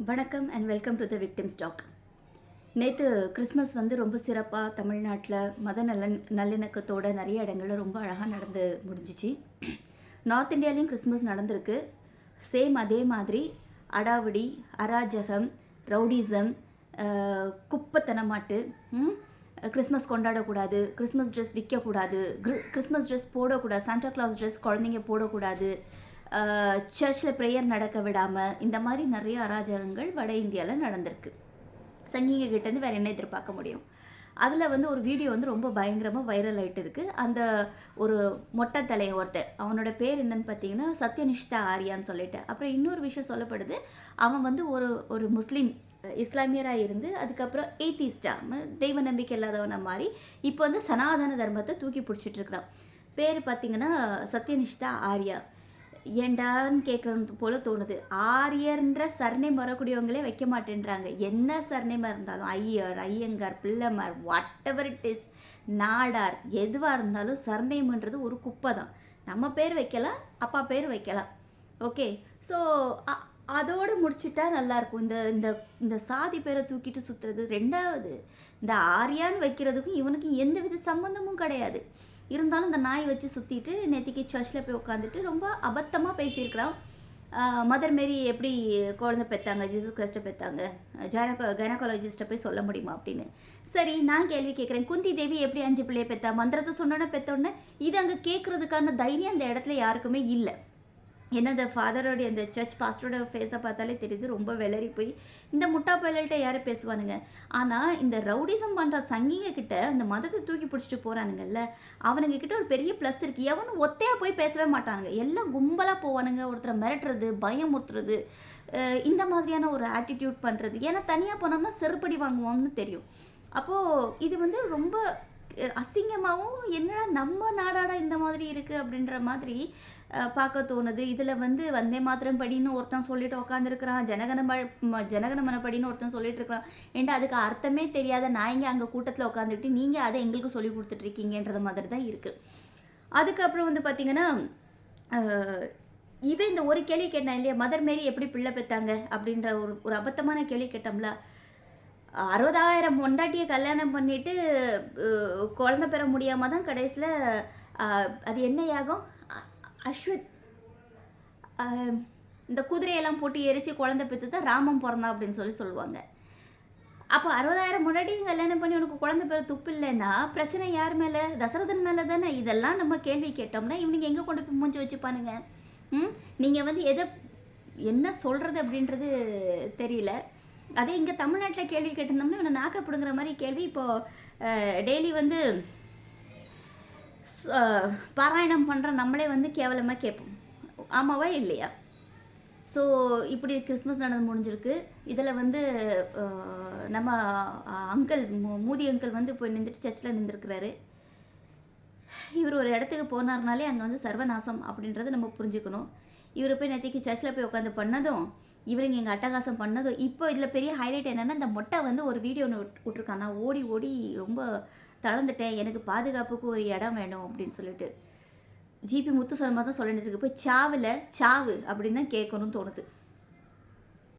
வணக்கம் and welcome to the victims talk. நேற்று Christmas வந்து ரொம்ப சிறப்பாக தமிழ்நாட்டில் மத நல்லிணக்கத்தோட நிறைய இடங்களில் ரொம்ப அழகாக நடந்து முடிஞ்சிச்சு. நார்த் இந்தியாலையும் கிறிஸ்மஸ் நடந்திருக்கு. சேம் அதே மாதிரி அடாவடி, அராஜகம், ரவுடிசம், குப்பத்தனமாட்டு, கிறிஸ்மஸ் கொண்டாடக்கூடாது, கிறிஸ்மஸ் ட்ரெஸ் விற்கக்கூடாது, கிறிஸ்மஸ் ட்ரெஸ் போடக்கூடாது, சாண்டா கிளாஸ் ட்ரெஸ் குழந்தைங்க போடக்கூடாது, சர்ச்சில் ப்ரேயர் நடக்க விடாமல், இந்த மாதிரி நிறைய அராஜகங்கள் வட இந்தியாவில் நடந்திருக்கு. சங்கிங்க கிட்டேருந்து வேறு என்ன எதிர்பார்க்க முடியும்? அதில் வந்து ஒரு வீடியோ வந்து ரொம்ப பயங்கரமாக வைரல் ஆகிட்டு இருக்குது. அந்த ஒரு மொட்டை தலையை ஒருத்தர், அவனோட பேர் என்னன்னு பார்த்தீங்கன்னா சத்யனிஷ்டா ஆரியான்னு சொல்லிட்டு. அப்புறம் இன்னொரு விஷயம் சொல்லப்படுது, அவன் வந்து ஒரு முஸ்லீம் இஸ்லாமியராக இருந்து அதுக்கப்புறம் ஏத்திஸ்டா, தெய்வ நம்பிக்கை இல்லாதவனை மாதிரி இப்போ வந்து சனாதன தர்மத்தை தூக்கி பிடிச்சிட்ருக்கிறான். பேர் பார்த்தீங்கன்னா சத்யனிஷ்டா ஆரியா. ஏண்டான்னு கேட்குறது போல தோணுது. ஆரியர்ன்ற சர்நேம் வரக்கூடியவங்களே வைக்க மாட்டேன்றாங்க. என்ன சர்நேமாக இருந்தாலும், ஐயர், ஐயங்கார், பிள்ளைமார், whatever it is, Nadar, எதுவாக இருந்தாலும் சர்நேம்ன்றது ஒரு குப்பை தான். நம்ம பேர் வைக்கலாம், அப்பா பேர் வைக்கலாம். ஓகே, ஸோ அதோடு முடிச்சுட்டா நல்லாயிருக்கும். இந்த இந்த இந்த சாதி பேரை தூக்கிட்டு சுற்றுறது. ரெண்டாவது, இந்த ஆரியான்னு வைக்கிறதுக்கும் இவனுக்கும் எந்த வித சம்மந்தமும் கிடையாது. இருந்தாலும் இந்த நாய் வச்சு சுற்றிட்டு நேற்றுக்கு சர்ச்சில் போய் உட்காந்துட்டு ரொம்ப அபத்தமாக பேசியிருக்கிறான். மதர் மேரி எப்படி குழந்தை பெற்றாங்க, ஜீசஸ் கிறிஸ்ட்டை பெற்றாங்க, கைனகாலஜிஸ்ட்டை போய் சொல்ல முடியுமா அப்படின்னு. சரி, நான் கேள்வி கேட்குறேன், குந்தி தேவி எப்படி 5 பிள்ளையை பெற்றா? மந்திரத்தை சொன்னோன்னே பெற்றோடனே இது அங்கே கேட்குறதுக்கான தைரியம் அந்த இடத்துல யாருக்குமே இல்லை. ஏன்னா அந்த ஃபாதரோடைய அந்த சர்ச் பாஸ்டரோட ஃபேஸை பார்த்தாலே தெரியுது, ரொம்ப வெளரி போய் இந்த முட்டா பயல்கிட்ட யாரும் பேசுவானுங்க. ஆனால் இந்த ரவுடிசம் பண்ணுற சங்கிங்க கிட்ட இந்த மதத்தை தூக்கி பிடிச்சிட்டு போகிறானுங்கல்ல, அவனுங்க கிட்ட ஒரு பெரிய ப்ளஸ் இருக்குது. எவனும் ஒத்தையாக போய் பேசவே மாட்டானுங்க, எல்லாம் கும்பலாக போவானுங்க. ஒருத்தரை மிரட்டுறது, பயமுறுத்துறது, இந்த மாதிரியான ஒரு ஆட்டிடியூட் பண்ணுறது. ஏன்னா தனியாக போனோம்னா செருப்படி வாங்குவோம்னு தெரியும். அப்போது இது வந்து ரொம்ப அசிங்கமாகவும், என்னடா நம்ம நாடாடா இந்த மாதிரி இருக்குது அப்படின்ற மாதிரி பார்க்க தோணுது. இதில் வந்து வந்தே மாத்திரம் படின்னு ஒருத்தன் சொல்லிட்டு உட்காந்துருக்கிறான், ஜனகணமன படின்னு ஒருத்தன் சொல்லிட்டு இருக்கிறான். ஏன்டா அதுக்கு அர்த்தமே தெரியாத நாய்ங்க அங்கே கூட்டத்தில் உட்காந்துக்கிட்டு நீங்கள் அதை எங்களுக்கு சொல்லி கொடுத்துட்ருக்கீங்கன்றது மாதிரி தான் இருக்குது. அதுக்கப்புறம் வந்து பார்த்திங்கன்னா, இவன் இந்த ஒரு கேள்வி கேட்டான் இல்லையா, மதர் மேரி எப்படி பிள்ளை பெற்றாங்க அப்படின்ற ஒரு அபத்தமான கேள்வி கேட்டோம்ல. 60,000 பொண்டாட்டியை கல்யாணம் பண்ணிட்டு குழந்தை பெற முடியாமல் தான் கடைசியில் அது என்ன யாகம், அஸ்வத், இந்த குதிரையெல்லாம் போட்டு எரித்து குழந்தை பெற்று தான் ராமம் பிறந்தான் அப்படின்னு சொல்லுவாங்க. அப்போ 60,000 பொண்டாட்டியும் கல்யாணம் பண்ணி உனக்கு குழந்தை பெற துப்பு இல்லைன்னா பிரச்சனை யார் மேலே? தசரதன் மேலே தானே. இதெல்லாம் நம்ம கேள்வி கேட்டோம்னா இவனுக்கு எங்கே கொண்டு போய் மூஞ்சி வச்சுப்பானுங்க. நீங்கள் வந்து என்ன சொல்கிறது அப்படின்றது தெரியல. அதே இங்கே தமிழ்நாட்டில் கேள்வி கேட்டிருந்தோம்னா இவனை நாக்க பிடுங்குற மாதிரி கேள்வி. இப்போது டெய்லி வந்து பாராயணம் பண்ணுற நம்மளே வந்து கேவலமாக கேட்போம். ஆமாவா இல்லையா? ஸோ இப்படி கிறிஸ்மஸ் நடந்து முடிஞ்சிருக்கு. இதில் வந்து நம்ம அங்கிள், மூதி அங்கிள் வந்து போய் நின்றுட்டு சர்ச்சில் நின்றுருக்கிறாரு. இவர் ஒரு இடத்துக்கு போனார்னாலே அங்கே வந்து சர்வநாசம் அப்படின்றத நம்ம புரிஞ்சுக்கணும். இவர் போய் நேற்றுக்கு சர்ச்சில் போய் உட்காந்து பண்ணதும், இவருங்க எங்கள் அட்டகாசம் பண்ணதும். இப்போ இதில் பெரிய ஹைலைட் என்னென்னா, இந்த மொட்டை வந்து ஒரு வீடியோ ஒன்று விட்ருக்கான். நான் ஓடி ஓடி ரொம்ப தளர்ந்துட்டேன், எனக்கு பாதுகாப்புக்கு ஒரு இடம் வேணும் அப்படின்னு சொல்லிட்டு. ஜிபி முத்து சொன்ன மாதிரி தான் சொல்லிட்டு இருக்கு, போய் சாவு அப்படின்னு தான் கேட்கணும்னு தோணுது.